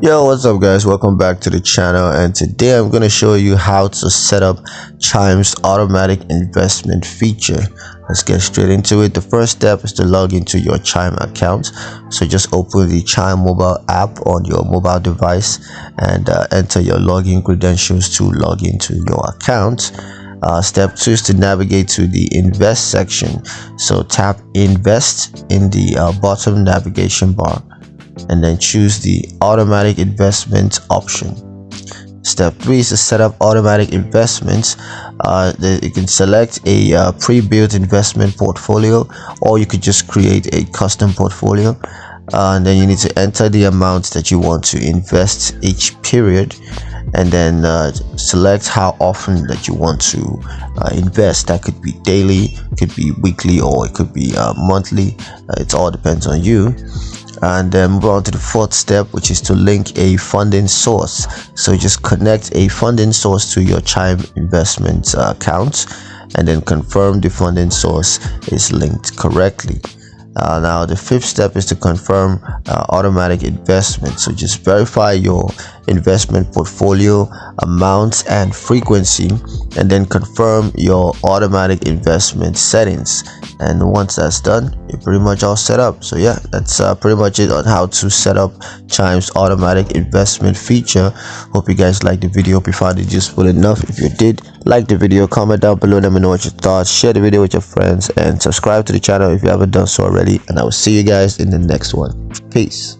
Yo, what's up guys? Welcome back to the channel, and today I'm going to show you how to set up Chime's automatic investment feature. Let's get straight into it. The first step is to log into your Chime account. So just open the Chime mobile app on your mobile device and enter your login credentials to log into your account. Step 2 is to navigate to the invest section. So tap invest in the bottom navigation bar and then choose the automatic investment option. Step 3 is to set up automatic investments. You can select a pre-built investment portfolio, or you could just create a custom portfolio, and then you need to enter the amount that you want to invest each period, and then select how often that you want to invest. That could be daily, could be weekly, or it could be monthly. It all depends on you. And then move on to the fourth step, which is to link a funding source. So just connect a funding source to your Chime investment account and then confirm the funding source is linked correctly. Now the fifth step is to confirm automatic investment. So just verify your investment portfolio, amounts and frequency, and then confirm your automatic investment settings. And once that's done, you're pretty much all set up. So yeah, that's pretty much it on how to set up Chime's automatic investment feature. Hope you guys liked the video. Hope you found it useful enough. If you did, like the video, comment down below, let me know what your thoughts, share the video with your friends, and subscribe to the channel if you haven't done so already. And I will see you guys in the next one. Peace.